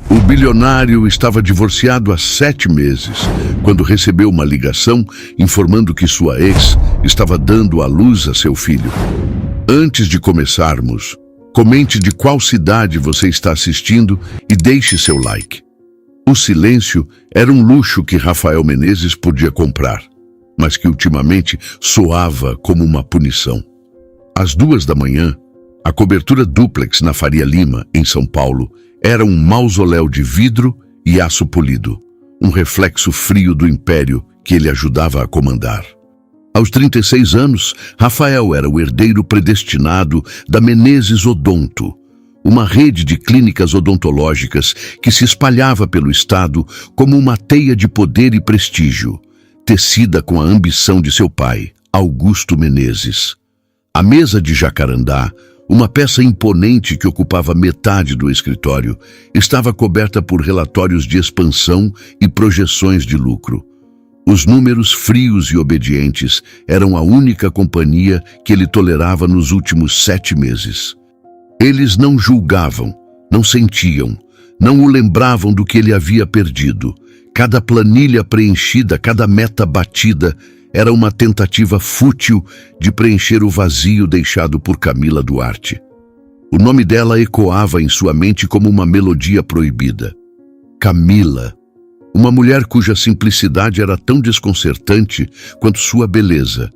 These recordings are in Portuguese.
O bilionário estava divorciado há 7 meses, quando recebeu uma ligação informando que sua ex estava dando à luz a seu filho. Antes de começarmos, comente de qual cidade você está assistindo e deixe seu like. O silêncio era um luxo que Rafael Menezes podia comprar, mas que ultimamente soava como uma punição. Às 2 da manhã, a cobertura dúplex na Faria Lima, em São Paulo, era um mausoléu de vidro e aço polido, um reflexo frio do império que ele ajudava a comandar. Aos 36 anos, Rafael era o herdeiro predestinado da Menezes Odonto, uma rede de clínicas odontológicas que se espalhava pelo estado como uma teia de poder e prestígio, tecida com a ambição de seu pai, Augusto Menezes. A mesa de jacarandá, uma peça imponente que ocupava metade do escritório, estava coberta por relatórios de expansão e projeções de lucro. Os números frios e obedientes eram a única companhia que ele tolerava nos últimos 7 meses. Eles não julgavam, não sentiam, não o lembravam do que ele havia perdido. Cada planilha preenchida, cada meta batida, era uma tentativa fútil de preencher o vazio deixado por Camila Duarte. O nome dela ecoava em sua mente como uma melodia proibida. Camila, uma mulher cuja simplicidade era tão desconcertante quanto sua beleza.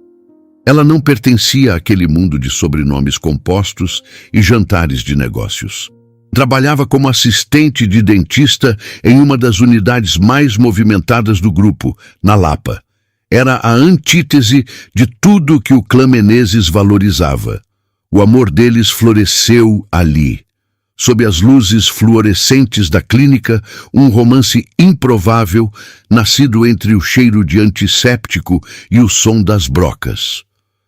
Ela não pertencia àquele mundo de sobrenomes compostos e jantares de negócios. Trabalhava como assistente de dentista em uma das unidades mais movimentadas do grupo, na Lapa. Era a antítese de tudo que o clã Menezes valorizava. O amor deles floresceu ali. Sob as luzes fluorescentes da clínica, um romance improvável, nascido entre o cheiro de antisséptico e o som das brocas.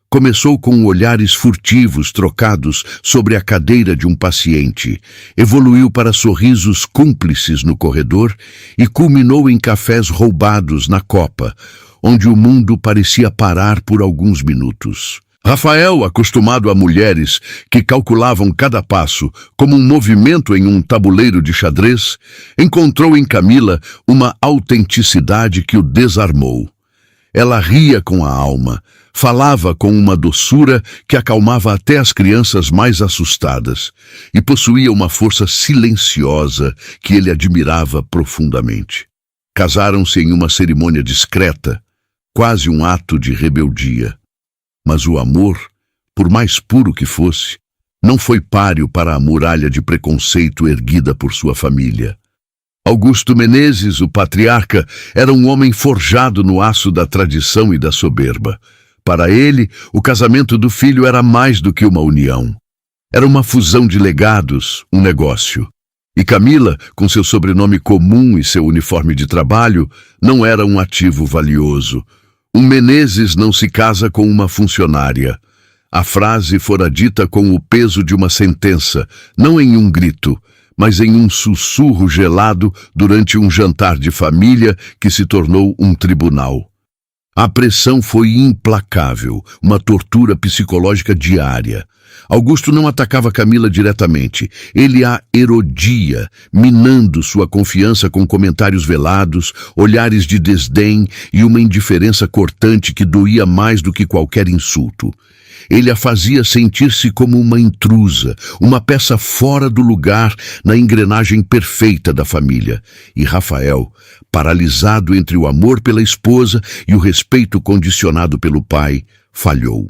Começou com olhares furtivos trocados sobre a cadeira de um paciente, evoluiu para sorrisos cúmplices no corredor e culminou em cafés roubados na copa, onde o mundo parecia parar por alguns minutos. Rafael, acostumado a mulheres que calculavam cada passo como um movimento em um tabuleiro de xadrez, encontrou em Camila uma autenticidade que o desarmou. Ela ria com a alma, falava com uma doçura que acalmava até as crianças mais assustadas e possuía uma força silenciosa que ele admirava profundamente. Casaram-se em uma cerimônia discreta, quase um ato de rebeldia. Mas o amor, por mais puro que fosse, não foi páreo para a muralha de preconceito erguida por sua família. Augusto Menezes, o patriarca, era um homem forjado no aço da tradição e da soberba. Para ele, o casamento do filho era mais do que uma união. Era uma fusão de legados, um negócio. E Camila, com seu sobrenome comum e seu uniforme de trabalho, não era um ativo valioso. Um Menezes não se casa com uma funcionária. A frase fora dita com o peso de uma sentença, não em um grito, mas em um sussurro gelado durante um jantar de família que se tornou um tribunal. A pressão foi implacável, uma tortura psicológica diária. Augusto não atacava Camila diretamente, ele a erodia, minando sua confiança com comentários velados, olhares de desdém e uma indiferença cortante que doía mais do que qualquer insulto. Ele a fazia sentir-se como uma intrusa, uma peça fora do lugar na engrenagem perfeita da família. E Rafael, paralisado entre o amor pela esposa e o respeito condicionado pelo pai, falhou.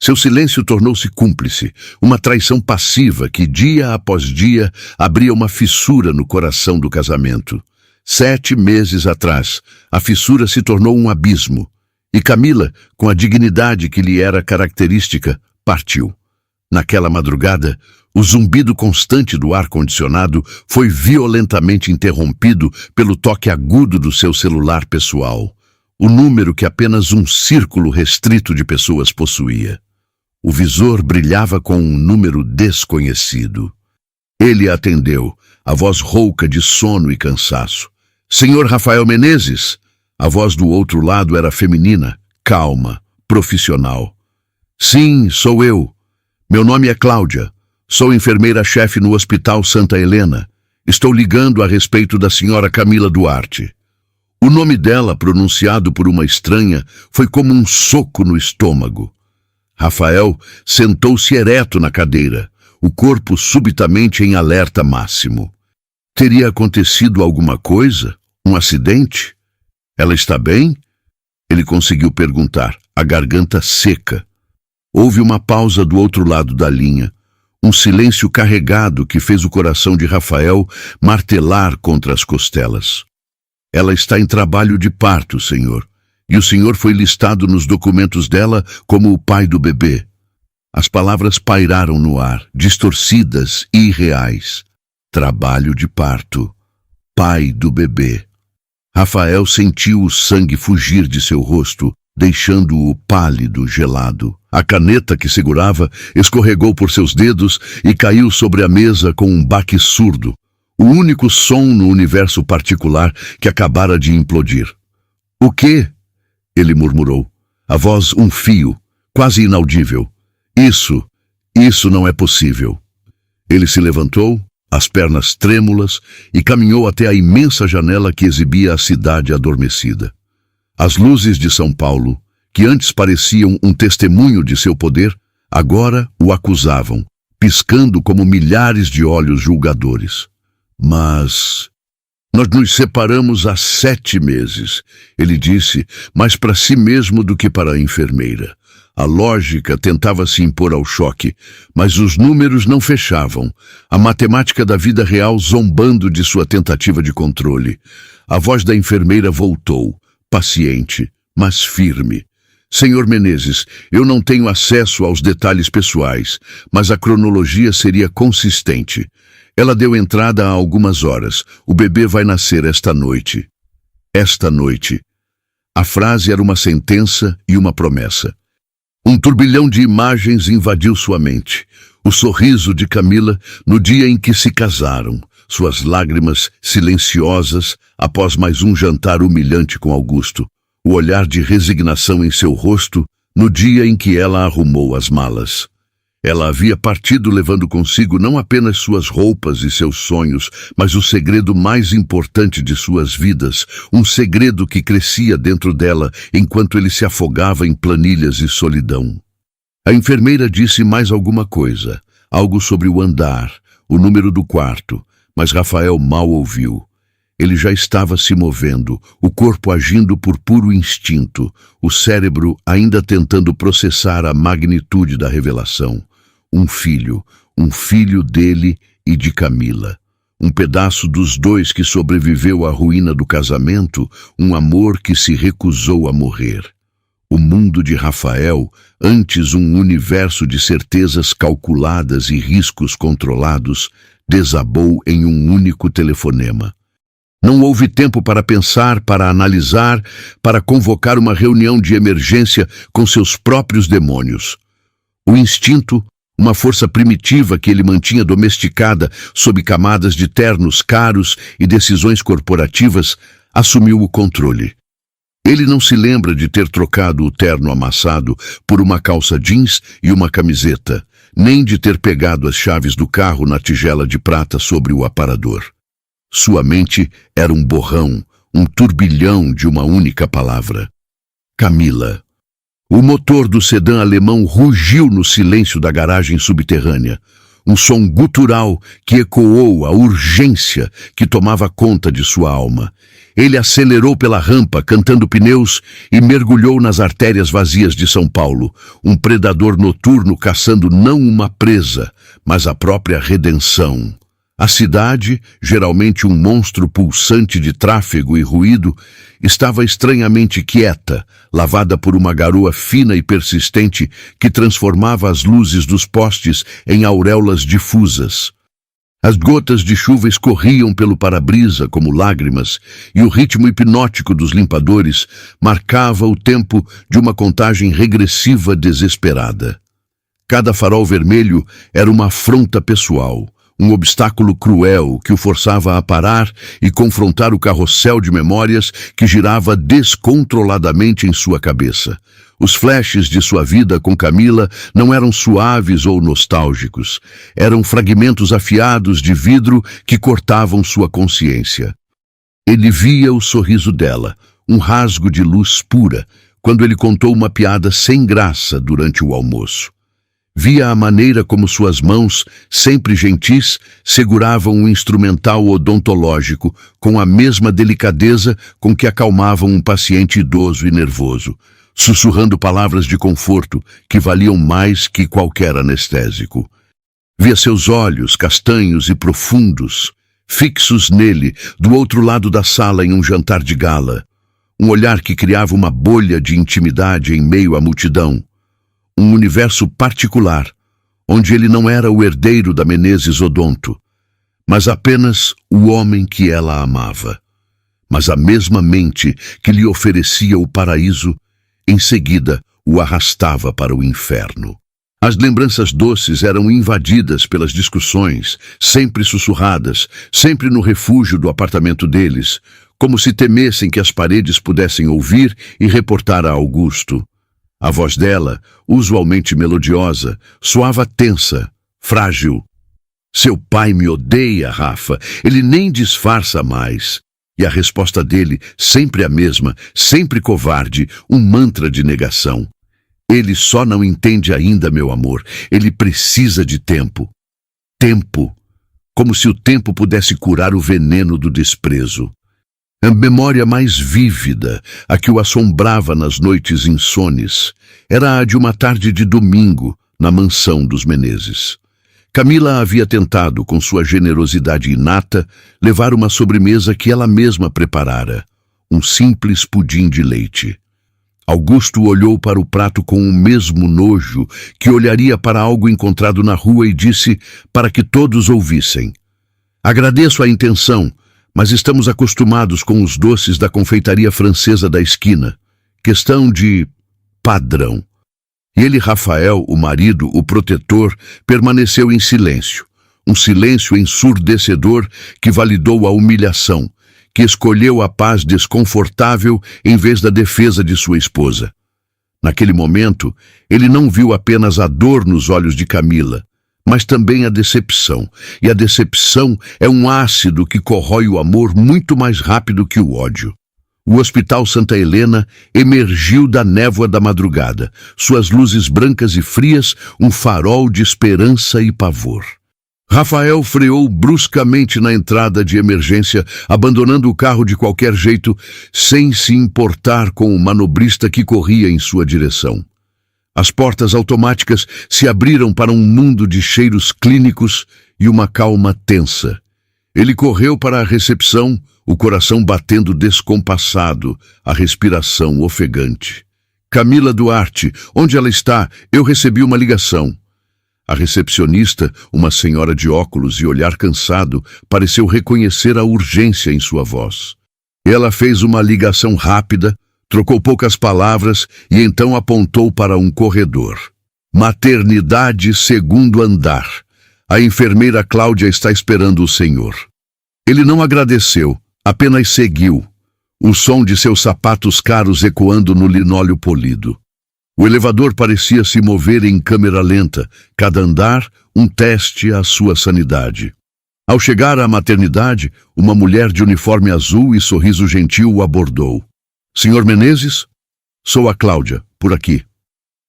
Seu silêncio tornou-se cúmplice, uma traição passiva que, dia após dia, abria uma fissura no coração do casamento. 7 meses atrás, a fissura se tornou um abismo. E Camila, com a dignidade que lhe era característica, partiu. Naquela madrugada, o zumbido constante do ar-condicionado foi violentamente interrompido pelo toque agudo do seu celular pessoal, o número que apenas um círculo restrito de pessoas possuía. O visor brilhava com um número desconhecido. Ele atendeu, a voz rouca de sono e cansaço. Senhor Rafael Menezes? A voz do outro lado era feminina, calma, profissional. Sim, sou eu. Meu nome é Cláudia. Sou enfermeira-chefe no Hospital Santa Helena. Estou ligando a respeito da senhora Camila Duarte. O nome dela, pronunciado por uma estranha, foi como um soco no estômago. Rafael sentou-se ereto na cadeira, o corpo subitamente em alerta máximo. Teria acontecido alguma coisa? Um acidente? Ela está bem? Ele conseguiu perguntar, a garganta seca. Houve uma pausa do outro lado da linha, um silêncio carregado que fez o coração de Rafael martelar contra as costelas. Ela está em trabalho de parto, senhor, e o senhor foi listado nos documentos dela como o pai do bebê. As palavras pairaram no ar, distorcidas e irreais. Trabalho de parto. Pai do bebê. Rafael sentiu o sangue fugir de seu rosto, deixando-o pálido, gelado. A caneta que segurava escorregou por seus dedos e caiu sobre a mesa com um baque surdo, o único som no universo particular que acabara de implodir. "O quê?" ele murmurou, a voz um fio, quase inaudível. Isso não é possível." Ele se levantou, as pernas trêmulas, e caminhou até a imensa janela que exibia a cidade adormecida. As luzes de São Paulo, que antes pareciam um testemunho de seu poder, agora o acusavam, piscando como milhares de olhos julgadores. "Mas nós nos separamos há 7 meses, ele disse, mais para si mesmo do que para a enfermeira. A lógica tentava se impor ao choque, mas os números não fechavam, a matemática da vida real zombando de sua tentativa de controle. A voz da enfermeira voltou, paciente, mas firme. "Senhor Menezes, eu não tenho acesso aos detalhes pessoais, mas a cronologia seria consistente. Ela deu entrada há algumas horas. O bebê vai nascer esta noite." Esta noite. A frase era uma sentença e uma promessa. Um turbilhão de imagens invadiu sua mente. O sorriso de Camila no dia em que se casaram, suas lágrimas silenciosas após mais um jantar humilhante com Augusto, o olhar de resignação em seu rosto no dia em que ela arrumou as malas. Ela havia partido levando consigo não apenas suas roupas e seus sonhos, mas o segredo mais importante de suas vidas, um segredo que crescia dentro dela enquanto ele se afogava em planilhas e solidão. A enfermeira disse mais alguma coisa, algo sobre o andar, o número do quarto, mas Rafael mal ouviu. Ele já estava se movendo, o corpo agindo por puro instinto, o cérebro ainda tentando processar a magnitude da revelação. Um filho dele e de Camila. Um pedaço dos dois que sobreviveu à ruína do casamento, um amor que se recusou a morrer. O mundo de Rafael, antes um universo de certezas calculadas e riscos controlados, desabou em um único telefonema. Não houve tempo para pensar, para analisar, para convocar uma reunião de emergência com seus próprios demônios. O instinto, uma força primitiva que ele mantinha domesticada sob camadas de ternos caros e decisões corporativas, assumiu o controle. Ele não se lembra de ter trocado o terno amassado por uma calça jeans e uma camiseta, nem de ter pegado as chaves do carro na tigela de prata sobre o aparador. Sua mente era um borrão, um turbilhão de uma única palavra. Camila. O motor do sedã alemão rugiu no silêncio da garagem subterrânea. Um som gutural que ecoou a urgência que tomava conta de sua alma. Ele acelerou pela rampa, cantando pneus, e mergulhou nas artérias vazias de São Paulo, um predador noturno caçando não uma presa, mas a própria redenção. A cidade, geralmente um monstro pulsante de tráfego e ruído, estava estranhamente quieta, lavada por uma garoa fina e persistente que transformava as luzes dos postes em auréolas difusas. As gotas de chuva escorriam pelo para-brisa como lágrimas, e o ritmo hipnótico dos limpadores marcava o tempo de uma contagem regressiva desesperada. Cada farol vermelho era uma afronta pessoal, um obstáculo cruel que o forçava a parar e confrontar o carrossel de memórias que girava descontroladamente em sua cabeça. Os flashes de sua vida com Camila não eram suaves ou nostálgicos. Eram fragmentos afiados de vidro que cortavam sua consciência. Ele via o sorriso dela, um rasgo de luz pura, quando ele contou uma piada sem graça durante o almoço. Via a maneira como suas mãos, sempre gentis, seguravam um instrumental odontológico com a mesma delicadeza com que acalmavam um paciente idoso e nervoso, sussurrando palavras de conforto que valiam mais que qualquer anestésico. Via seus olhos castanhos e profundos, fixos nele, do outro lado da sala em um jantar de gala. Um olhar que criava uma bolha de intimidade em meio à multidão. Um universo particular, onde ele não era o herdeiro da Menezes Odonto, mas apenas o homem que ela amava. Mas a mesma mente que lhe oferecia o paraíso, em seguida o arrastava para o inferno. As lembranças doces eram invadidas pelas discussões, sempre sussurradas, sempre no refúgio do apartamento deles, como se temessem que as paredes pudessem ouvir e reportar a Augusto. A voz dela, usualmente melodiosa, soava tensa, frágil. Seu pai me odeia, Rafa. Ele nem disfarça mais. E a resposta dele, sempre a mesma, sempre covarde, um mantra de negação. Ele só não entende ainda, meu amor. Ele precisa de tempo. Tempo. Como se o tempo pudesse curar o veneno do desprezo. A memória mais vívida, a que o assombrava nas noites insones, era a de uma tarde de domingo, na mansão dos Menezes. Camila havia tentado, com sua generosidade inata, levar uma sobremesa que ela mesma preparara, um simples pudim de leite. Augusto olhou para o prato com o mesmo nojo que olharia para algo encontrado na rua e disse para que todos ouvissem: "Agradeço a intenção, mas estamos acostumados com os doces da confeitaria francesa da esquina. Questão de padrão." E ele, Rafael, o marido, o protetor, permaneceu em silêncio. Um silêncio ensurdecedor que validou a humilhação, que escolheu a paz desconfortável em vez da defesa de sua esposa. Naquele momento, ele não viu apenas a dor nos olhos de Camila, mas também a decepção. E a decepção é um ácido que corrói o amor muito mais rápido que o ódio. O Hospital Santa Helena emergiu da névoa da madrugada, suas luzes brancas e frias, um farol de esperança e pavor. Rafael freou bruscamente na entrada de emergência, abandonando o carro de qualquer jeito, sem se importar com o manobrista que corria em sua direção. As portas automáticas se abriram para um mundo de cheiros clínicos e uma calma tensa. Ele correu para a recepção, o coração batendo descompassado, a respiração ofegante. "Camila Duarte, onde ela está? Eu recebi uma ligação." A recepcionista, uma senhora de óculos e olhar cansado, pareceu reconhecer a urgência em sua voz. Ela fez uma ligação rápida, trocou poucas palavras e então apontou para um corredor. "Maternidade, segundo andar. A enfermeira Cláudia está esperando o senhor." Ele não agradeceu, apenas seguiu, o som de seus sapatos caros ecoando no linóleo polido. O elevador parecia se mover em câmera lenta, cada andar um teste à sua sanidade. Ao chegar à maternidade, uma mulher de uniforme azul e sorriso gentil o abordou. "Senhor Menezes? Sou a Cláudia, por aqui."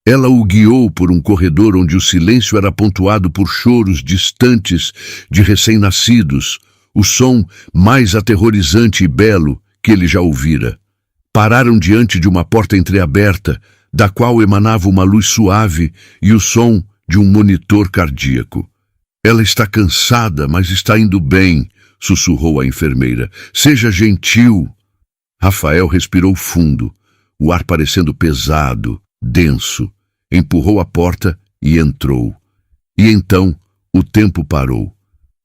Ela o guiou por um corredor onde o silêncio era pontuado por choros distantes de recém-nascidos, o som mais aterrorizante e belo que ele já ouvira. Pararam diante de uma porta entreaberta, da qual emanava uma luz suave e o som de um monitor cardíaco. "Ela está cansada, mas está indo bem", sussurrou a enfermeira. "Seja gentil." Rafael respirou fundo, o ar parecendo pesado, denso. Empurrou a porta e entrou. E então o tempo parou.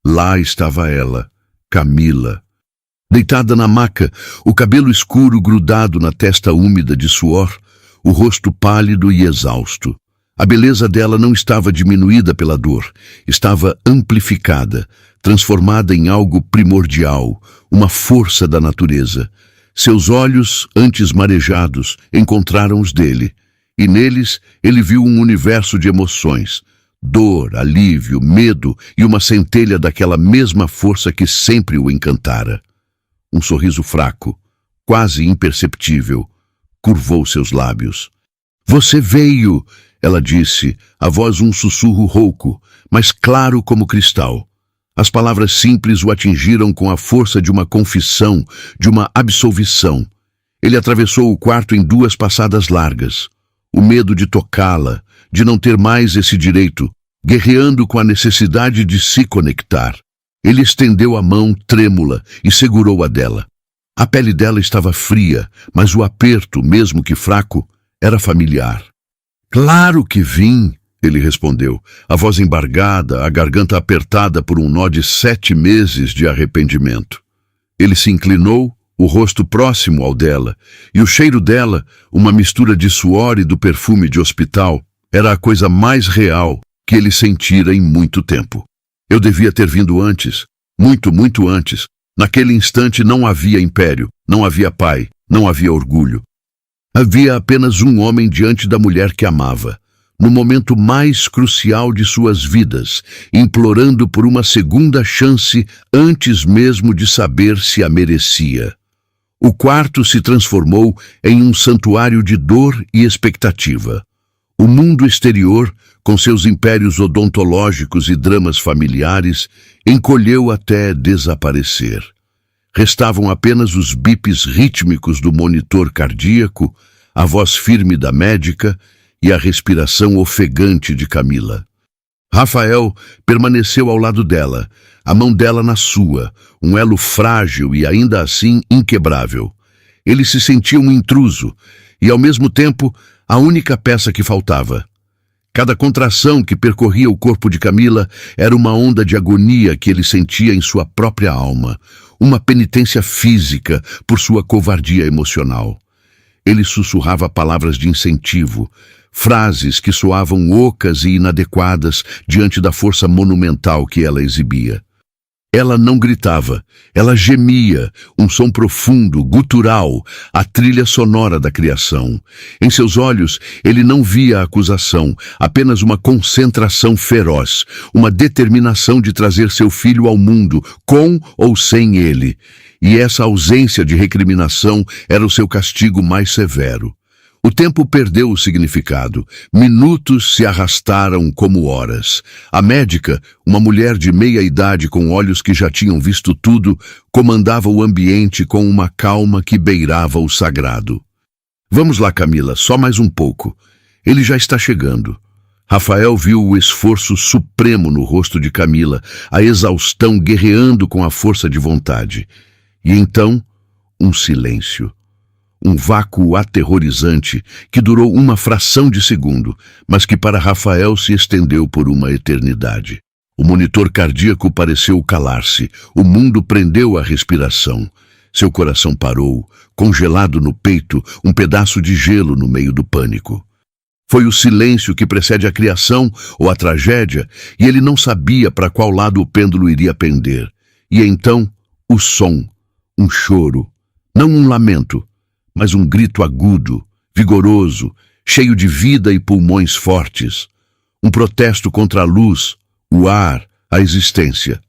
Lá estava ela, Camila, deitada na maca, o cabelo escuro grudado na testa úmida de suor, o rosto pálido e exausto. A beleza dela não estava diminuída pela dor, estava amplificada, transformada em algo primordial, uma força da natureza. Seus olhos, antes marejados, encontraram os dele, e neles ele viu um universo de emoções, dor, alívio, medo e uma centelha daquela mesma força que sempre o encantara. Um sorriso fraco, quase imperceptível, curvou seus lábios. "Você veio!" ela disse, a voz um sussurro rouco, mas claro como cristal. As palavras simples o atingiram com a força de uma confissão, de uma absolvição. Ele atravessou o quarto em 2 passadas largas. O medo de tocá-la, de não ter mais esse direito, guerreando com a necessidade de se conectar. Ele estendeu a mão trêmula e segurou a dela. A pele dela estava fria, mas o aperto, mesmo que fraco, era familiar. "Claro que vim", ele respondeu, a voz embargada, a garganta apertada por um nó de 7 meses de arrependimento. Ele se inclinou, o rosto próximo ao dela, e o cheiro dela, uma mistura de suor e do perfume de hospital, era a coisa mais real que ele sentira em muito tempo. Eu devia ter vindo antes, muito, muito antes. Naquele instante não havia império, não havia pai, não havia orgulho. Havia apenas um homem diante da mulher que amava, no momento mais crucial de suas vidas, implorando por uma segunda chance antes mesmo de saber se a merecia. O quarto se transformou em um santuário de dor e expectativa. O mundo exterior, com seus impérios odontológicos e dramas familiares, encolheu até desaparecer. Restavam apenas os bips rítmicos do monitor cardíaco, a voz firme da médica e a respiração ofegante de Camila. Rafael permaneceu ao lado dela, a mão dela na sua, um elo frágil e ainda assim inquebrável. Ele se sentia um intruso e, ao mesmo tempo, a única peça que faltava. Cada contração que percorria o corpo de Camila era uma onda de agonia que ele sentia em sua própria alma, uma penitência física por sua covardia emocional. Ele sussurrava palavras de incentivo, frases que soavam ocas e inadequadas diante da força monumental que ela exibia. Ela não gritava, ela gemia, um som profundo, gutural, a trilha sonora da criação. Em seus olhos, ele não via a acusação, apenas uma concentração feroz, uma determinação de trazer seu filho ao mundo, com ou sem ele. E essa ausência de recriminação era o seu castigo mais severo. O tempo perdeu o significado. Minutos se arrastaram como horas. A médica, uma mulher de meia idade com olhos que já tinham visto tudo, comandava o ambiente com uma calma que beirava o sagrado. "Vamos lá, Camila, só mais um pouco. Ele já está chegando." Rafael viu o esforço supremo no rosto de Camila, a exaustão guerreando com a força de vontade. E então, um silêncio. Um vácuo aterrorizante que durou uma fração de segundo, mas que para Rafael se estendeu por uma eternidade. O monitor cardíaco pareceu calar-se, o mundo prendeu a respiração. Seu coração parou, congelado no peito, um pedaço de gelo no meio do pânico. Foi o silêncio que precede a criação ou a tragédia, e ele não sabia para qual lado o pêndulo iria pender. E então, o som, um choro, não um lamento, mas um grito agudo, vigoroso, cheio de vida e pulmões fortes. Um protesto contra a luz, o ar, a existência.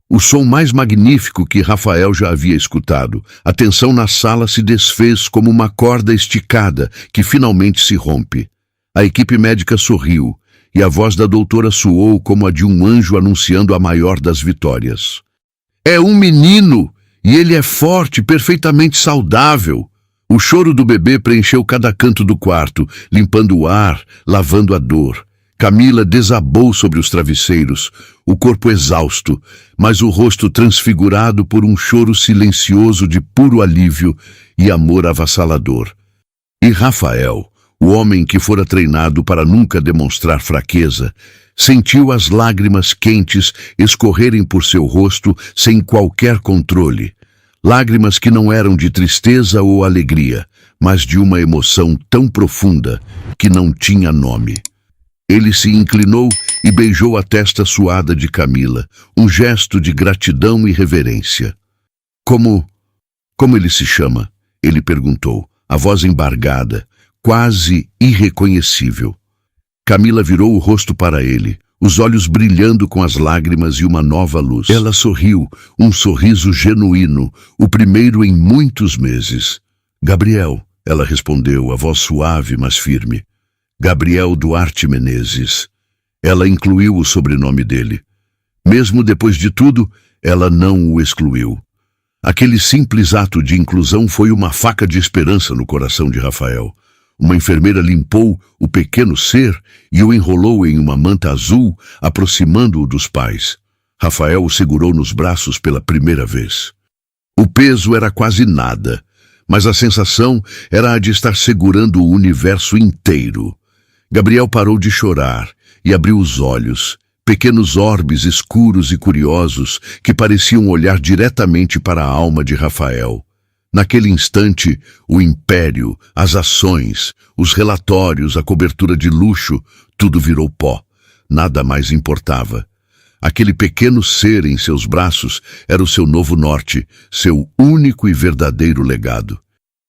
O som mais magnífico que Rafael já havia escutado. A tensão na sala se desfez como uma corda esticada que finalmente se rompe. A equipe médica sorriu, e a voz da doutora soou como a de um anjo anunciando a maior das vitórias. "É um menino, e ele é forte, perfeitamente saudável." O choro do bebê preencheu cada canto do quarto, limpando o ar, lavando a dor. Camila desabou sobre os travesseiros, o corpo exausto, mas o rosto transfigurado por um choro silencioso de puro alívio e amor avassalador. E Rafael, o homem que fora treinado para nunca demonstrar fraqueza, sentiu as lágrimas quentes escorrerem por seu rosto sem qualquer controle. Lágrimas que não eram de tristeza ou alegria, mas de uma emoção tão profunda que não tinha nome. Ele se inclinou e beijou a testa suada de Camila, um gesto de gratidão e reverência. Como ele se chama?" ele perguntou, a voz embargada, quase irreconhecível. Camila virou o rosto para ele, os olhos brilhando com as lágrimas e uma nova luz. Ela sorriu, um sorriso genuíno, o primeiro em muitos meses. Gabriel, ela respondeu, a voz suave, mas firme. Gabriel Duarte Menezes. Ela incluiu o sobrenome dele. Mesmo depois de tudo, ela não o excluiu. Aquele simples ato de inclusão foi uma faca de esperança no coração de Rafael. Uma enfermeira limpou o pequeno ser e o enrolou em uma manta azul, aproximando-o dos pais. Rafael o segurou nos braços pela primeira vez. O peso era quase nada, mas a sensação era a de estar segurando o universo inteiro. Gabriel parou de chorar e abriu os olhos, pequenos orbes escuros e curiosos que pareciam olhar diretamente para a alma de Rafael. Naquele instante, o império, as ações, os relatórios, a cobertura de luxo, tudo virou pó. Nada mais importava. Aquele pequeno ser em seus braços era o seu novo norte, seu único e verdadeiro legado.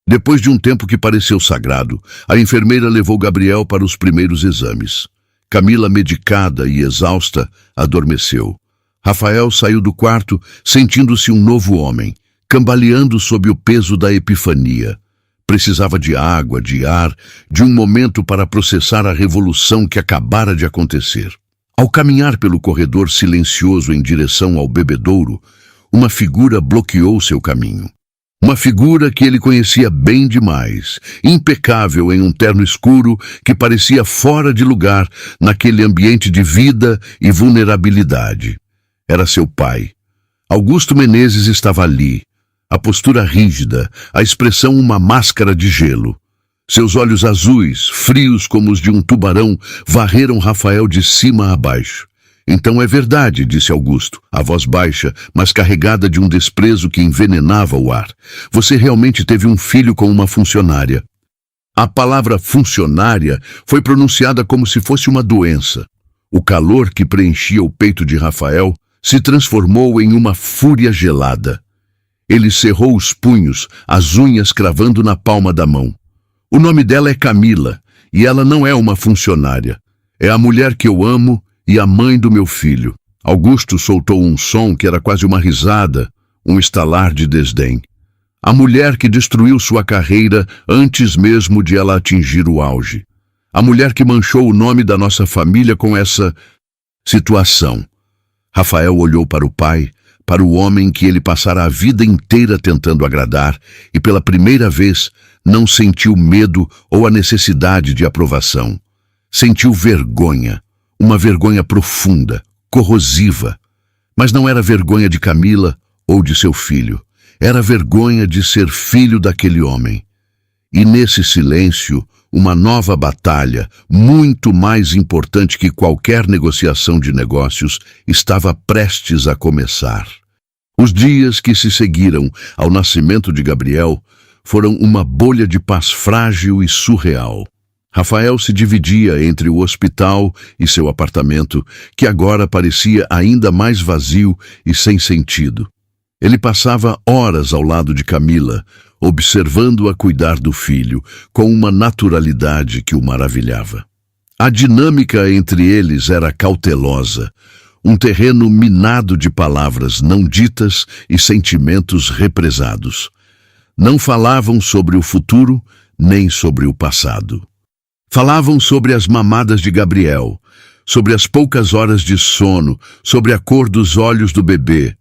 Depois de um tempo que pareceu sagrado, a enfermeira levou Gabriel para os primeiros exames. Camila, medicada e exausta, adormeceu. Rafael saiu do quarto, sentindo-se um novo homem, cambaleando sob o peso da epifania. Precisava de água, de ar, de um momento para processar a revolução que acabara de acontecer. Ao caminhar pelo corredor silencioso em direção ao bebedouro, uma figura bloqueou seu caminho. Uma figura que ele conhecia bem demais, impecável em um terno escuro que parecia fora de lugar naquele ambiente de vida e vulnerabilidade. Era seu pai. Augusto Menezes estava ali, a postura rígida, a expressão uma máscara de gelo. Seus olhos azuis, frios como os de um tubarão, varreram Rafael de cima a baixo. Então é verdade, disse Augusto, a voz baixa, mas carregada de um desprezo que envenenava o ar. Você realmente teve um filho com uma funcionária. A palavra funcionária foi pronunciada como se fosse uma doença. O calor que preenchia o peito de Rafael se transformou em uma fúria gelada. Ele cerrou os punhos, as unhas cravando na palma da mão. O nome dela é Camila, e ela não é uma funcionária. É a mulher que eu amo e a mãe do meu filho. Augusto soltou um som que era quase uma risada, um estalar de desdém. A mulher que destruiu sua carreira antes mesmo de ela atingir o auge. A mulher que manchou o nome da nossa família com essa situação. Rafael olhou para o pai, para o homem que ele passara a vida inteira tentando agradar e pela primeira vez não sentiu medo ou a necessidade de aprovação. Sentiu vergonha, uma vergonha profunda, corrosiva. Mas não era vergonha de Camila ou de seu filho. Era vergonha de ser filho daquele homem. E nesse silêncio, uma nova batalha, muito mais importante que qualquer negociação de negócios, estava prestes a começar. Os dias que se seguiram ao nascimento de Gabriel foram uma bolha de paz frágil e surreal. Rafael se dividia entre o hospital e seu apartamento, que agora parecia ainda mais vazio e sem sentido. Ele passava horas ao lado de Camila, observando-a cuidar do filho, com uma naturalidade que o maravilhava. A dinâmica entre eles era cautelosa, um terreno minado de palavras não ditas e sentimentos represados. Não falavam sobre o futuro, nem sobre o passado. Falavam sobre as mamadas de Gabriel, sobre as poucas horas de sono, sobre a cor dos olhos do bebê.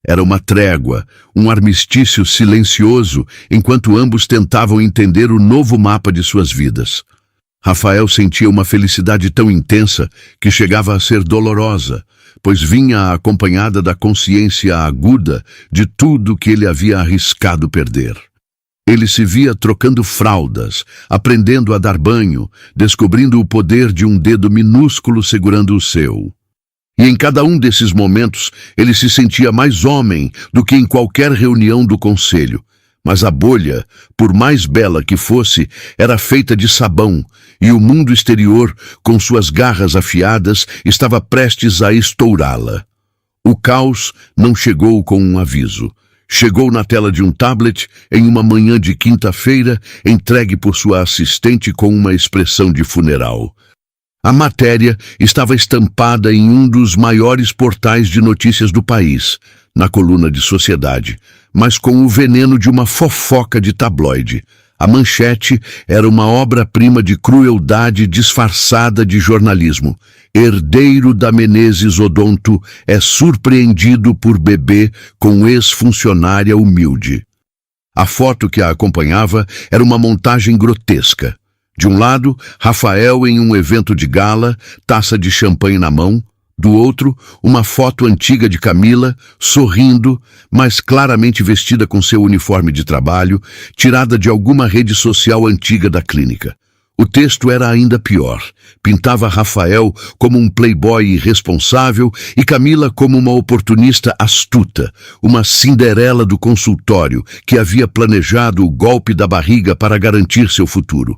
Era uma trégua, um armistício silencioso, enquanto ambos tentavam entender o novo mapa de suas vidas. Rafael sentia uma felicidade tão intensa que chegava a ser dolorosa, pois vinha acompanhada da consciência aguda de tudo que ele havia arriscado perder. Ele se via trocando fraldas, aprendendo a dar banho, descobrindo o poder de um dedo minúsculo segurando o seu. E em cada um desses momentos ele se sentia mais homem do que em qualquer reunião do conselho. Mas a bolha, por mais bela que fosse, era feita de sabão, e o mundo exterior, com suas garras afiadas, estava prestes a estourá-la. O caos não chegou com um aviso. Chegou na tela de um tablet em uma manhã de quinta-feira, entregue por sua assistente com uma expressão de funeral. A matéria estava estampada em um dos maiores portais de notícias do país, na coluna de sociedade, mas com o veneno de uma fofoca de tabloide. A manchete era uma obra-prima de crueldade disfarçada de jornalismo. Herdeiro da Menezes Odonto é surpreendido por bebê com ex-funcionária humilde. A foto que a acompanhava era uma montagem grotesca. De um lado, Rafael em um evento de gala, taça de champanhe na mão. Do outro, uma foto antiga de Camila, sorrindo, mas claramente vestida com seu uniforme de trabalho, tirada de alguma rede social antiga da clínica. O texto era ainda pior. Pintava Rafael como um playboy irresponsável e Camila como uma oportunista astuta, uma Cinderela do consultório que havia planejado o golpe da barriga para garantir seu futuro.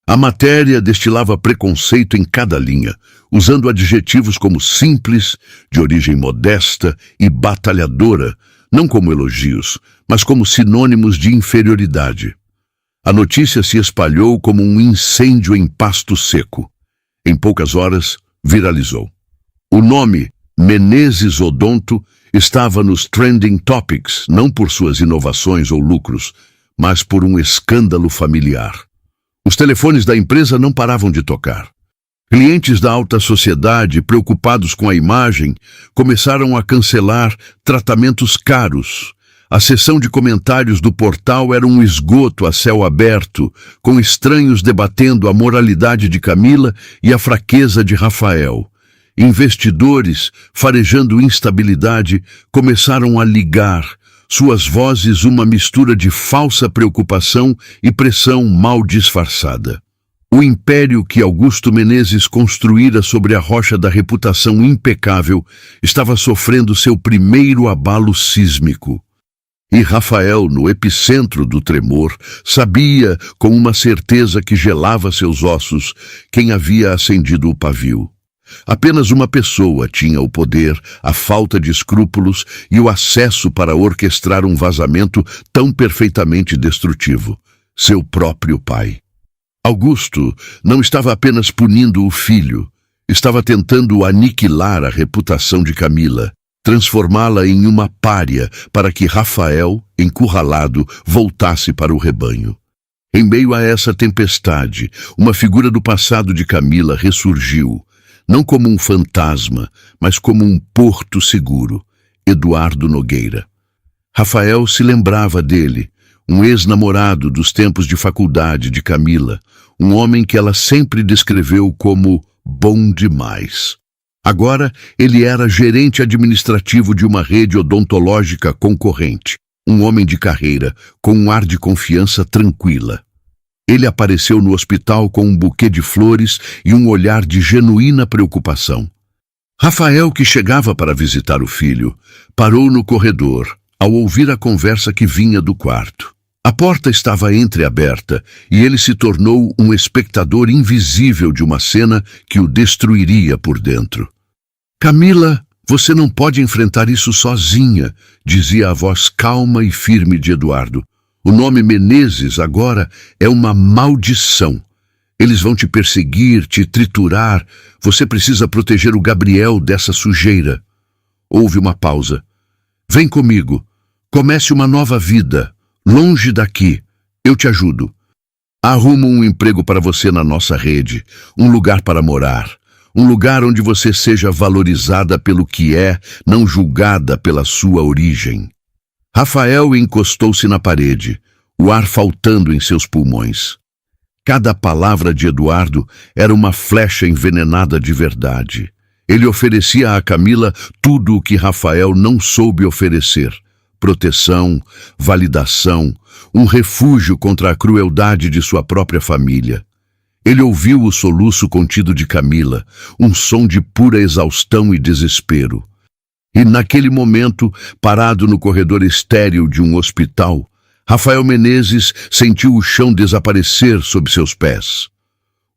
A matéria destilava preconceito em cada linha, usando adjetivos como simples, de origem modesta e batalhadora, não como elogios, mas como sinônimos de inferioridade. A notícia se espalhou como um incêndio em pasto seco. Em poucas horas, viralizou. O nome, Menezes Odonto, estava nos trending topics, não por suas inovações ou lucros, mas por um escândalo familiar. Os telefones da empresa não paravam de tocar. Clientes da alta sociedade, preocupados com a imagem, começaram a cancelar tratamentos caros. A seção de comentários do portal era um esgoto a céu aberto, com estranhos debatendo a moralidade de Camila e a fraqueza de Rafael. Investidores, farejando instabilidade, começaram a ligar, suas vozes uma mistura de falsa preocupação e pressão mal disfarçada. O império que Augusto Menezes construíra sobre a rocha da reputação impecável estava sofrendo seu primeiro abalo sísmico. E Rafael, no epicentro do tremor, sabia com uma certeza que gelava seus ossos quem havia acendido o pavio. Apenas uma pessoa tinha o poder, a falta de escrúpulos e o acesso para orquestrar um vazamento tão perfeitamente destrutivo: seu próprio pai. Augusto não estava apenas punindo o filho, estava tentando aniquilar a reputação de Camila, transformá-la em uma pária para que Rafael, encurralado, voltasse para o rebanho. Em meio a essa tempestade, uma figura do passado de Camila ressurgiu, não como um fantasma, mas como um porto seguro: Eduardo Nogueira. Rafael se lembrava dele, um ex-namorado dos tempos de faculdade de Camila, um homem que ela sempre descreveu como bom demais. Agora, ele era gerente administrativo de uma rede odontológica concorrente, um homem de carreira, com um ar de confiança tranquila. Ele apareceu no hospital com um buquê de flores e um olhar de genuína preocupação. Rafael, que chegava para visitar o filho, parou no corredor, ao ouvir a conversa que vinha do quarto. A porta estava entreaberta e ele se tornou um espectador invisível de uma cena que o destruiria por dentro. Camila, você não pode enfrentar isso sozinha, dizia a voz calma e firme de Eduardo. O nome Menezes agora é uma maldição. Eles vão te perseguir, te triturar. Você precisa proteger o Gabriel dessa sujeira. Houve uma pausa. Vem comigo. Comece uma nova vida. Longe daqui. Eu te ajudo. Arrumo um emprego para você na nossa rede. Um lugar para morar. Um lugar onde você seja valorizada pelo que é, não julgada pela sua origem. Rafael encostou-se na parede, o ar faltando em seus pulmões. Cada palavra de Eduardo era uma flecha envenenada de verdade. Ele oferecia a Camila tudo o que Rafael não soube oferecer: proteção, validação, um refúgio contra a crueldade de sua própria família. Ele ouviu o soluço contido de Camila, um som de pura exaustão e desespero. E naquele momento, parado no corredor estéril de um hospital, Rafael Menezes sentiu o chão desaparecer sob seus pés.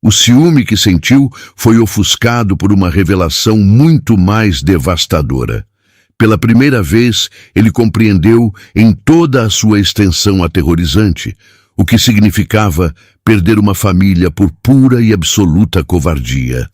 O ciúme que sentiu foi ofuscado por uma revelação muito mais devastadora. Pela primeira vez, ele compreendeu em toda a sua extensão aterrorizante o que significava perder uma família por pura e absoluta covardia.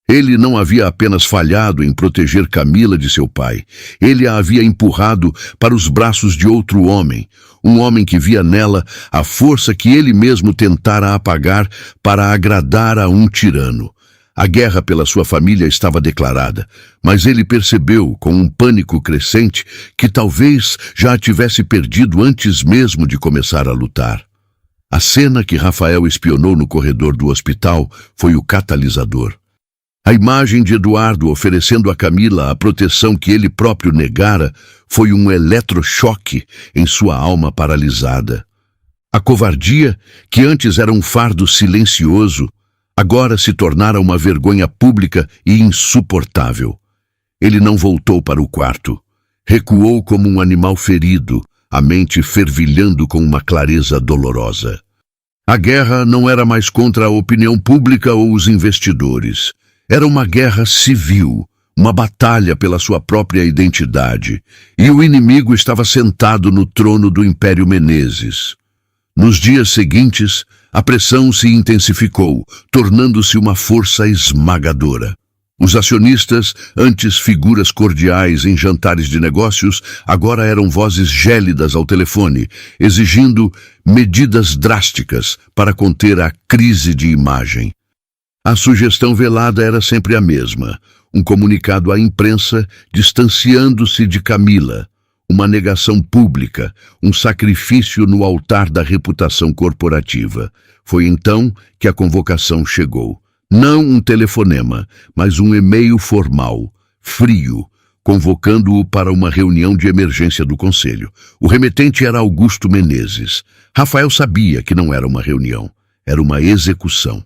Ele não havia apenas falhado em proteger Camila de seu pai, ele a havia empurrado para os braços de outro homem, um homem que via nela a força que ele mesmo tentara apagar para agradar a um tirano. A guerra pela sua família estava declarada, mas ele percebeu, com um pânico crescente, que talvez já a tivesse perdido antes mesmo de começar a lutar. A cena que Rafael espionou no corredor do hospital foi o catalisador. A imagem de Eduardo oferecendo a Camila a proteção que ele próprio negara foi um eletrochoque em sua alma paralisada. A covardia, que antes era um fardo silencioso, agora se tornara uma vergonha pública e insuportável. Ele não voltou para o quarto. Recuou como um animal ferido, a mente fervilhando com uma clareza dolorosa. A guerra não era mais contra a opinião pública ou os investidores. Era uma guerra civil, uma batalha pela sua própria identidade, e o inimigo estava sentado no trono do Império Menezes. Nos dias seguintes, a pressão se intensificou, tornando-se uma força esmagadora. Os acionistas, antes figuras cordiais em jantares de negócios, agora eram vozes gélidas ao telefone, exigindo medidas drásticas para conter a crise de imagem. A sugestão velada era sempre a mesma, um comunicado à imprensa distanciando-se de Camila, uma negação pública, um sacrifício no altar da reputação corporativa. Foi então que a convocação chegou. Não um telefonema, mas um e-mail formal, frio, convocando-o para uma reunião de emergência do conselho. O remetente era Augusto Menezes. Rafael sabia que não era uma reunião, era uma execução.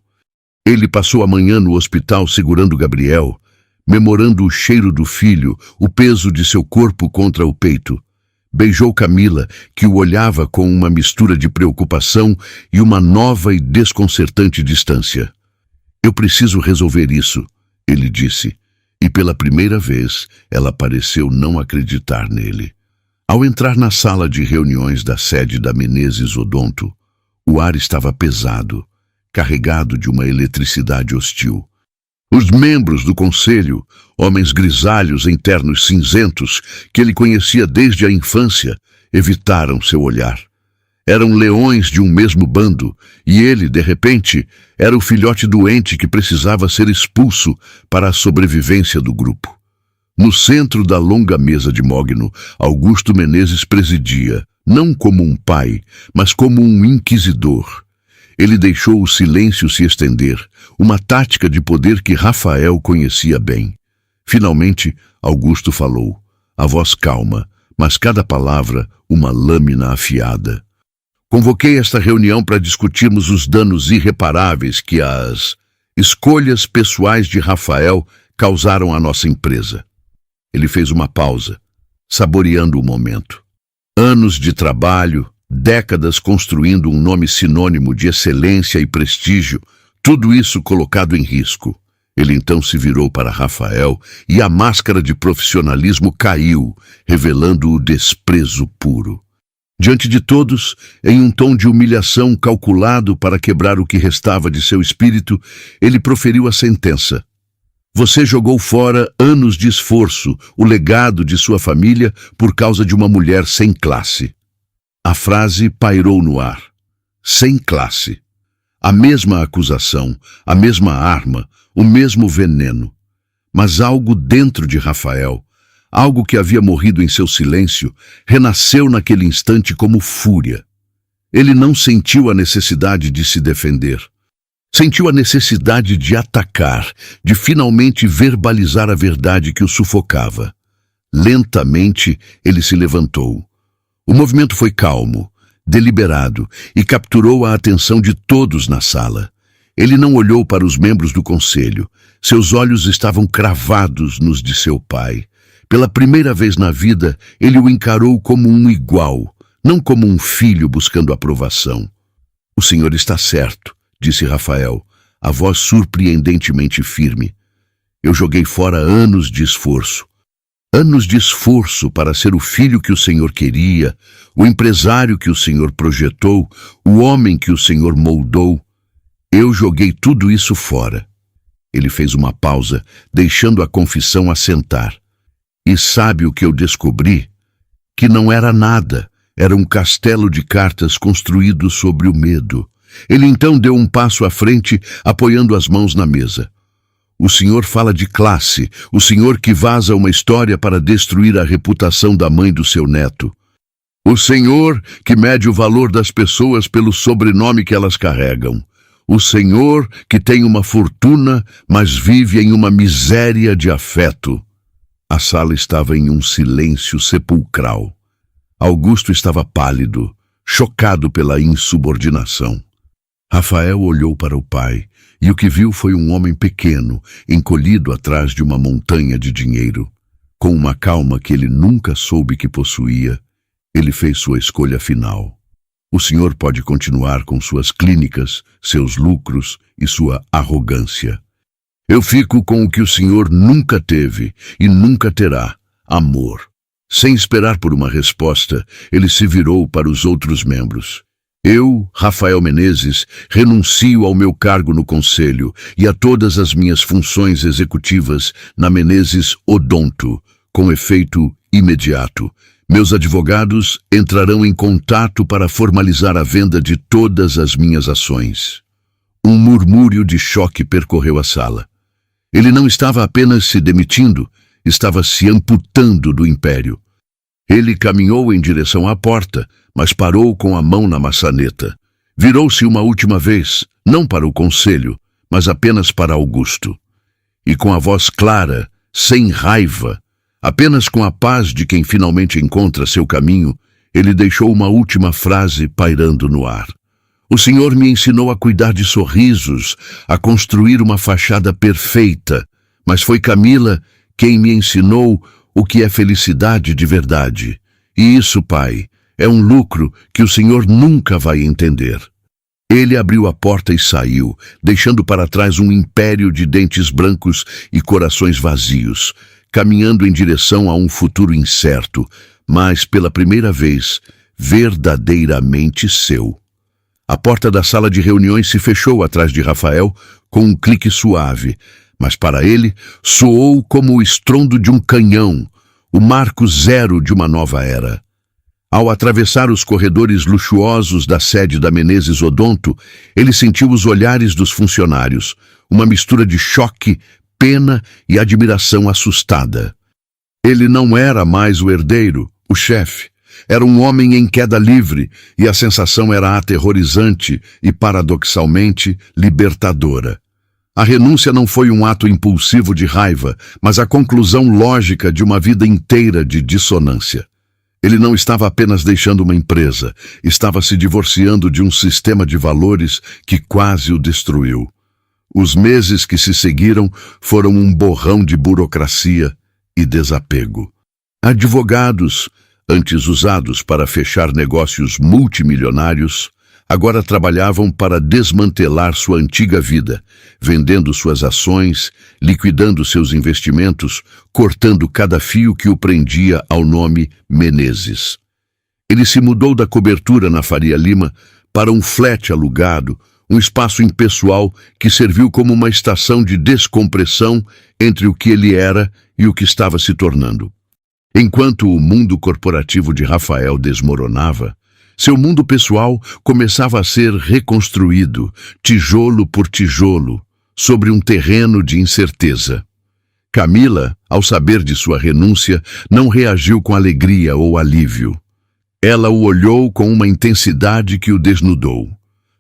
Ele passou a manhã no hospital segurando Gabriel, memorando o cheiro do filho, o peso de seu corpo contra o peito. Beijou Camila, que o olhava com uma mistura de preocupação e uma nova e desconcertante distância. "Eu preciso resolver isso", ele disse, e pela primeira vez ela pareceu não acreditar nele. Ao entrar na sala de reuniões da sede da Menezes Odonto, o ar estava pesado, carregado de uma eletricidade hostil. Os membros do conselho, homens grisalhos em ternos cinzentos, que ele conhecia desde a infância, evitaram seu olhar. Eram leões de um mesmo bando, e ele, de repente, era o filhote doente que precisava ser expulso para a sobrevivência do grupo. No centro da longa mesa de mogno, Augusto Menezes presidia, não como um pai, mas como um inquisidor. Ele deixou o silêncio se estender, uma tática de poder que Rafael conhecia bem. Finalmente, Augusto falou, a voz calma, mas cada palavra uma lâmina afiada. "Convoquei esta reunião para discutirmos os danos irreparáveis que as escolhas pessoais de Rafael causaram à nossa empresa." Ele fez uma pausa, saboreando o momento. Anos de trabalho, décadas construindo um nome sinônimo de excelência e prestígio, tudo isso colocado em risco. Ele então se virou para Rafael e a máscara de profissionalismo caiu, revelando o desprezo puro. Diante de todos, em um tom de humilhação calculado para quebrar o que restava de seu espírito, ele proferiu a sentença. "Você jogou fora anos de esforço, o legado de sua família por causa de uma mulher sem classe." A frase pairou no ar. Sem classe. A mesma acusação, a mesma arma, o mesmo veneno. Mas algo dentro de Rafael, algo que havia morrido em seu silêncio, renasceu naquele instante como fúria. Ele não sentiu a necessidade de se defender. Sentiu a necessidade de atacar, de finalmente verbalizar a verdade que o sufocava. Lentamente, ele se levantou. O movimento foi calmo, deliberado e capturou a atenção de todos na sala. Ele não olhou para os membros do conselho. Seus olhos estavam cravados nos de seu pai. Pela primeira vez na vida, ele o encarou como um igual, não como um filho buscando aprovação. "O senhor está certo", disse Rafael, a voz surpreendentemente firme. "Eu joguei fora anos de esforço. Anos de esforço para ser o filho que o Senhor queria, o empresário que o Senhor projetou, o homem que o Senhor moldou. Eu joguei tudo isso fora. Ele fez uma pausa, deixando a confissão assentar. E sabe o que eu descobri? Que não era nada, era um castelo de cartas construído sobre o medo. Ele então deu um passo à frente, apoiando as mãos na mesa. O Senhor fala de classe, o Senhor que vaza uma história para destruir a reputação da mãe do seu neto. O Senhor que mede o valor das pessoas pelo sobrenome que elas carregam. O Senhor que tem uma fortuna, mas vive em uma miséria de afeto. A sala estava em um silêncio sepulcral. Augusto estava pálido, chocado pela insubordinação. Rafael olhou para o pai, e o que viu foi um homem pequeno, encolhido atrás de uma montanha de dinheiro. Com uma calma que ele nunca soube que possuía, ele fez sua escolha final. O senhor pode continuar com suas clínicas, seus lucros e sua arrogância. Eu fico com o que o senhor nunca teve e nunca terá, amor. Sem esperar por uma resposta, ele se virou para os outros membros. Eu, Rafael Menezes, renuncio ao meu cargo no Conselho e a todas as minhas funções executivas na Menezes Odonto, com efeito imediato. Meus advogados entrarão em contato para formalizar a venda de todas as minhas ações. Um murmúrio de choque percorreu a sala. Ele não estava apenas se demitindo, estava se amputando do império. Ele caminhou em direção à porta, mas parou com a mão na maçaneta. Virou-se uma última vez, não para o conselho, mas apenas para Augusto. E com a voz clara, sem raiva, apenas com a paz de quem finalmente encontra seu caminho, ele deixou uma última frase pairando no ar. O Senhor me ensinou a cuidar de sorrisos, a construir uma fachada perfeita, mas foi Camila quem me ensinou o que é felicidade de verdade. E isso, pai, é um lucro que o Senhor nunca vai entender. Ele abriu a porta e saiu, deixando para trás um império de dentes brancos e corações vazios, caminhando em direção a um futuro incerto, mas, pela primeira vez, verdadeiramente seu. A porta da sala de reuniões se fechou atrás de Rafael com um clique suave, mas para ele soou como o estrondo de um canhão, o marco zero de uma nova era. Ao atravessar os corredores luxuosos da sede da Menezes Odonto, ele sentiu os olhares dos funcionários, uma mistura de choque, pena e admiração assustada. Ele não era mais o herdeiro, o chefe. Era um homem em queda livre, e a sensação era aterrorizante e, paradoxalmente, libertadora. A renúncia não foi um ato impulsivo de raiva, mas a conclusão lógica de uma vida inteira de dissonância. Ele não estava apenas deixando uma empresa, estava se divorciando de um sistema de valores que quase o destruiu. Os meses que se seguiram foram um borrão de burocracia e desapego. Advogados, antes usados para fechar negócios multimilionários, agora trabalhavam para desmantelar sua antiga vida, vendendo suas ações, liquidando seus investimentos, cortando cada fio que o prendia ao nome Menezes. Ele se mudou da cobertura na Faria Lima para um flat alugado, um espaço impessoal que serviu como uma estação de descompressão entre o que ele era e o que estava se tornando. Enquanto o mundo corporativo de Rafael desmoronava, seu mundo pessoal começava a ser reconstruído, tijolo por tijolo, sobre um terreno de incerteza. Camila, ao saber de sua renúncia, não reagiu com alegria ou alívio. Ela o olhou com uma intensidade que o desnudou,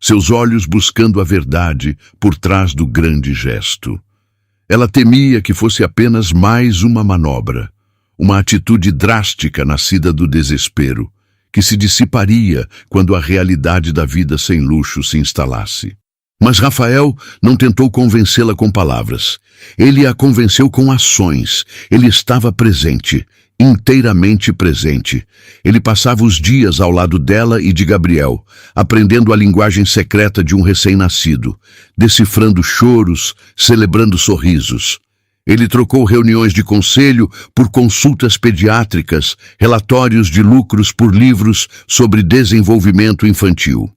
seus olhos buscando a verdade por trás do grande gesto. Ela temia que fosse apenas mais uma manobra, uma atitude drástica nascida do desespero, que se dissiparia quando a realidade da vida sem luxo se instalasse. Mas Rafael não tentou convencê-la com palavras. Ele a convenceu com ações. Ele estava presente, inteiramente presente. Ele passava os dias ao lado dela e de Gabriel, aprendendo a linguagem secreta de um recém-nascido, decifrando choros, celebrando sorrisos. Ele trocou reuniões de conselho por consultas pediátricas, relatórios de lucros por livros sobre desenvolvimento infantil.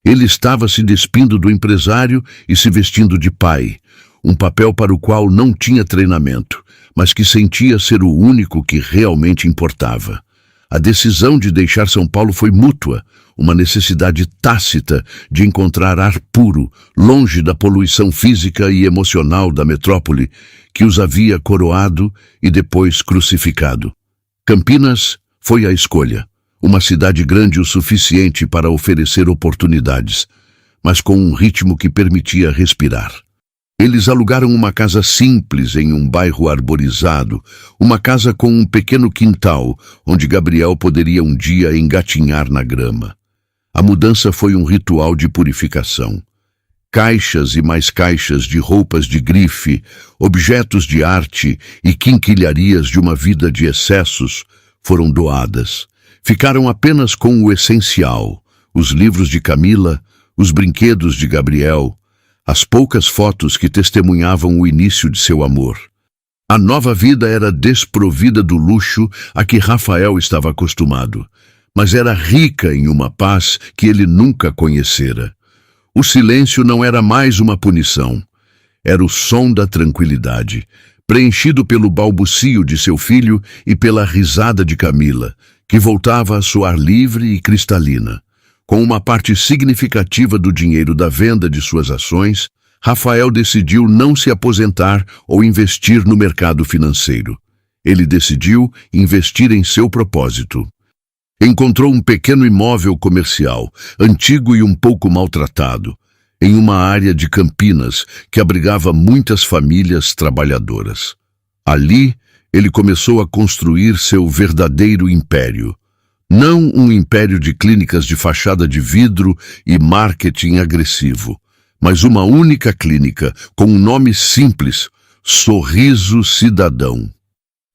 Ele estava se despindo do empresário e se vestindo de pai, um papel para o qual não tinha treinamento, mas que sentia ser o único que realmente importava. A decisão de deixar São Paulo foi mútua, uma necessidade tácita de encontrar ar puro, longe da poluição física e emocional da metrópole, que os havia coroado e depois crucificado. Campinas foi a escolha, uma cidade grande o suficiente para oferecer oportunidades, mas com um ritmo que permitia respirar. Eles alugaram uma casa simples em um bairro arborizado, uma casa com um pequeno quintal, onde Gabriel poderia um dia engatinhar na grama. A mudança foi um ritual de purificação. Caixas e mais caixas de roupas de grife, objetos de arte e quinquilharias de uma vida de excessos foram doadas. Ficaram apenas com o essencial, os livros de Camila, os brinquedos de Gabriel, as poucas fotos que testemunhavam o início de seu amor. A nova vida era desprovida do luxo a que Rafael estava acostumado, mas era rica em uma paz que ele nunca conhecera. O silêncio não era mais uma punição, era o som da tranquilidade, preenchido pelo balbucio de seu filho e pela risada de Camila, que voltava a soar livre e cristalina. Com uma parte significativa do dinheiro da venda de suas ações, Rafael decidiu não se aposentar ou investir no mercado financeiro. Ele decidiu investir em seu propósito. Encontrou um pequeno imóvel comercial, antigo e um pouco maltratado, em uma área de Campinas que abrigava muitas famílias trabalhadoras. Ali, ele começou a construir seu verdadeiro império. Não um império de clínicas de fachada de vidro e marketing agressivo, mas uma única clínica com um nome simples: Sorriso Cidadão.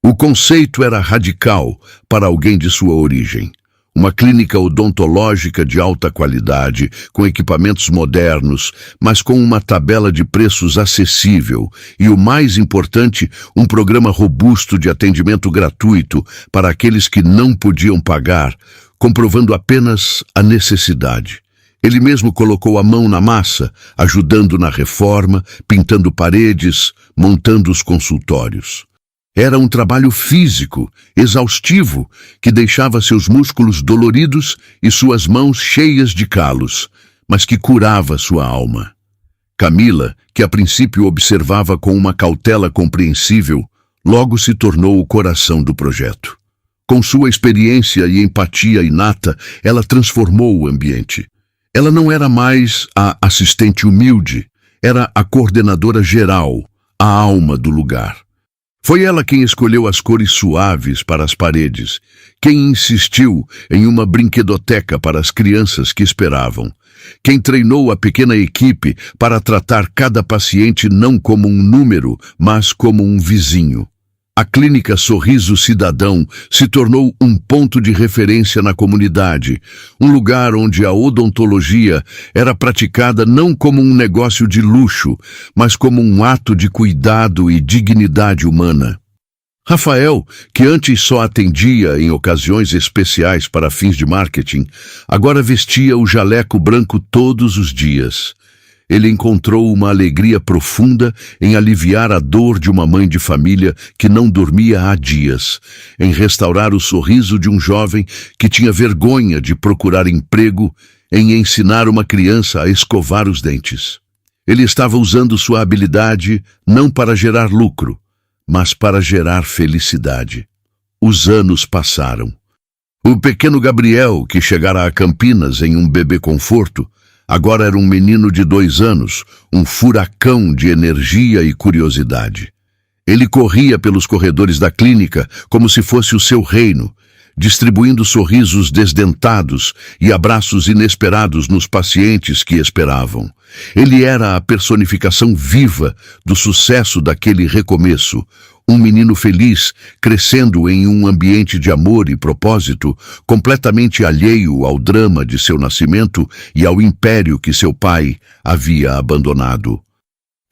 O conceito era radical para alguém de sua origem. Uma clínica odontológica de alta qualidade, com equipamentos modernos, mas com uma tabela de preços acessível e, o mais importante, um programa robusto de atendimento gratuito para aqueles que não podiam pagar, comprovando apenas a necessidade. Ele mesmo colocou a mão na massa, ajudando na reforma, pintando paredes, montando os consultórios. Era um trabalho físico, exaustivo, que deixava seus músculos doloridos e suas mãos cheias de calos, mas que curava sua alma. Camila, que a princípio observava com uma cautela compreensível, logo se tornou o coração do projeto. Com sua experiência e empatia inata, ela transformou o ambiente. Ela não era mais a assistente humilde, era a coordenadora geral, a alma do lugar. Foi ela quem escolheu as cores suaves para as paredes, quem insistiu em uma brinquedoteca para as crianças que esperavam, quem treinou a pequena equipe para tratar cada paciente não como um número, mas como um vizinho. A clínica Sorriso Cidadão se tornou um ponto de referência na comunidade, um lugar onde a odontologia era praticada não como um negócio de luxo, mas como um ato de cuidado e dignidade humana. Rafael, que antes só atendia em ocasiões especiais para fins de marketing, agora vestia o jaleco branco todos os dias. Ele encontrou uma alegria profunda em aliviar a dor de uma mãe de família que não dormia há dias, em restaurar o sorriso de um jovem que tinha vergonha de procurar emprego, em ensinar uma criança a escovar os dentes. Ele estava usando sua habilidade não para gerar lucro, mas para gerar felicidade. Os anos passaram. O pequeno Gabriel, que chegara a Campinas em um bebê conforto, agora era um menino de 2 anos, um furacão de energia e curiosidade. Ele corria pelos corredores da clínica como se fosse o seu reino, distribuindo sorrisos desdentados e abraços inesperados nos pacientes que esperavam. Ele era a personificação viva do sucesso daquele recomeço, um menino feliz, crescendo em um ambiente de amor e propósito, completamente alheio ao drama de seu nascimento e ao império que seu pai havia abandonado.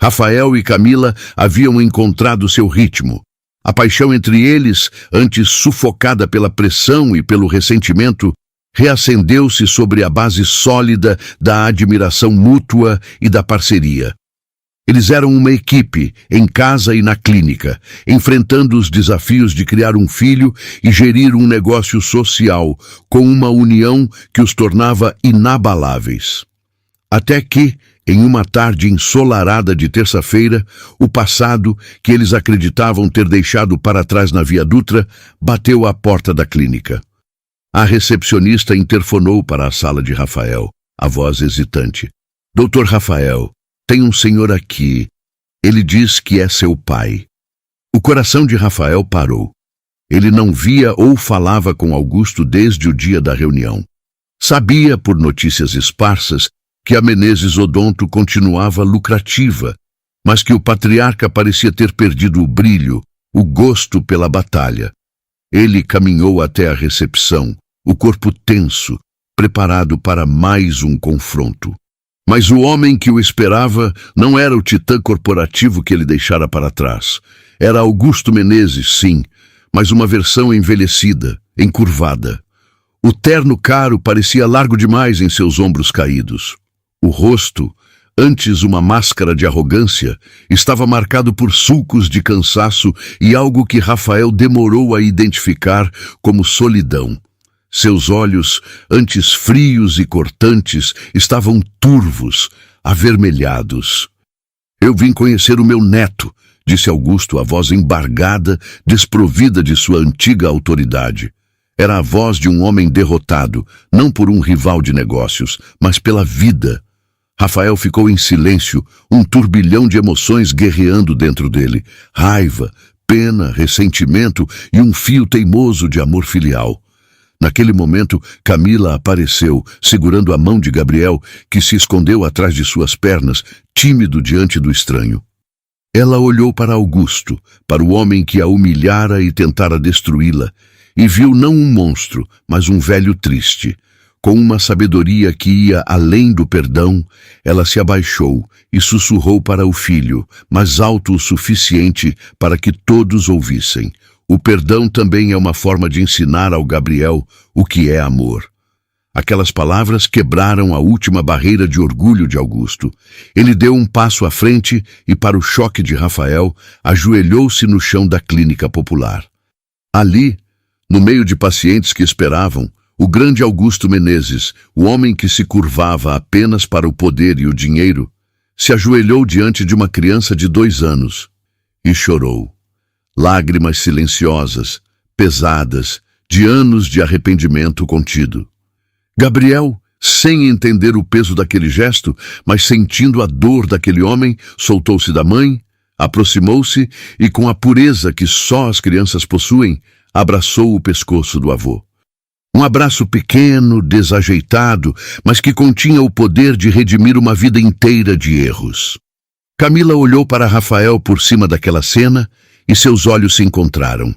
Rafael e Camila haviam encontrado seu ritmo. A paixão entre eles, antes sufocada pela pressão e pelo ressentimento, reacendeu-se sobre a base sólida da admiração mútua e da parceria. Eles eram uma equipe, em casa e na clínica, enfrentando os desafios de criar um filho e gerir um negócio social, com uma união que os tornava inabaláveis. Até que, em uma tarde ensolarada de terça-feira, o passado, que eles acreditavam ter deixado para trás na Via Dutra, bateu à porta da clínica. A recepcionista interfonou para a sala de Rafael, a voz hesitante. Doutor Rafael, tem um senhor aqui. Ele diz que é seu pai. O coração de Rafael parou. Ele não via ou falava com Augusto desde o dia da reunião. Sabia, por notícias esparsas, que a Menezes Odonto continuava lucrativa, mas que o patriarca parecia ter perdido o brilho, o gosto pela batalha. Ele caminhou até a recepção, o corpo tenso, preparado para mais um confronto. Mas o homem que o esperava não era o titã corporativo que ele deixara para trás. Era Augusto Menezes, sim, mas uma versão envelhecida, encurvada. O terno caro parecia largo demais em seus ombros caídos. O rosto, antes uma máscara de arrogância, estava marcado por sulcos de cansaço e algo que Rafael demorou a identificar como solidão. Seus olhos, antes frios e cortantes, estavam turvos, avermelhados. Eu vim conhecer o meu neto, disse Augusto, a voz embargada, desprovida de sua antiga autoridade. Era a voz de um homem derrotado, não por um rival de negócios, mas pela vida. Rafael ficou em silêncio, um turbilhão de emoções guerreando dentro dele. Raiva, pena, ressentimento e um fio teimoso de amor filial. Naquele momento, Camila apareceu, segurando a mão de Gabriel, que se escondeu atrás de suas pernas, tímido diante do estranho. Ela olhou para Augusto, para o homem que a humilhara e tentara destruí-la, e viu não um monstro, mas um velho triste. Com uma sabedoria que ia além do perdão, ela se abaixou e sussurrou para o filho, mas alto o suficiente para que todos ouvissem. O perdão também é uma forma de ensinar ao Gabriel o que é amor. Aquelas palavras quebraram a última barreira de orgulho de Augusto. Ele deu um passo à frente e, para o choque de Rafael, ajoelhou-se no chão da clínica popular. Ali, no meio de pacientes que esperavam, o grande Augusto Menezes, o homem que se curvava apenas para o poder e o dinheiro, se ajoelhou diante de uma criança de 2 anos e chorou. Lágrimas silenciosas, pesadas, de anos de arrependimento contido. Gabriel, sem entender o peso daquele gesto, mas sentindo a dor daquele homem, soltou-se da mãe, aproximou-se e, com a pureza que só as crianças possuem, abraçou o pescoço do avô. Um abraço pequeno, desajeitado, mas que continha o poder de redimir uma vida inteira de erros. Camila olhou para Rafael por cima daquela cena e seus olhos se encontraram.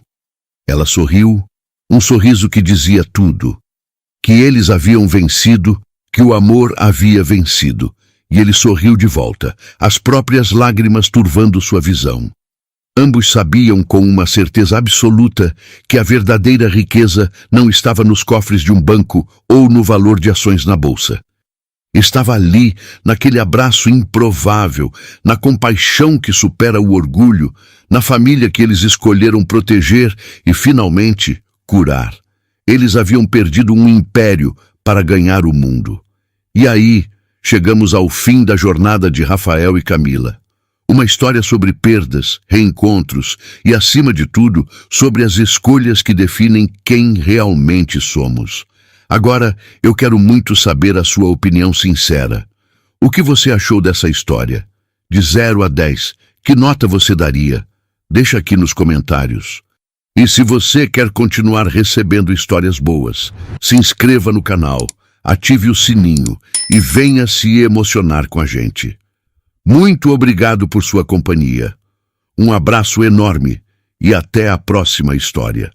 Ela sorriu, um sorriso que dizia tudo. Que eles haviam vencido, que o amor havia vencido. E ele sorriu de volta, as próprias lágrimas turvando sua visão. Ambos sabiam com uma certeza absoluta que a verdadeira riqueza não estava nos cofres de um banco ou no valor de ações na bolsa. Estava ali, naquele abraço improvável, na compaixão que supera o orgulho, na família que eles escolheram proteger e, finalmente, curar. Eles haviam perdido um império para ganhar o mundo. E aí, chegamos ao fim da jornada de Rafael e Camila. Uma história sobre perdas, reencontros e, acima de tudo, sobre as escolhas que definem quem realmente somos. Agora, eu quero muito saber a sua opinião sincera. O que você achou dessa história? De 0 a 10, que nota você daria? Deixa aqui nos comentários. E se você quer continuar recebendo histórias boas, se inscreva no canal, ative o sininho e venha se emocionar com a gente. Muito obrigado por sua companhia. Um abraço enorme e até a próxima história.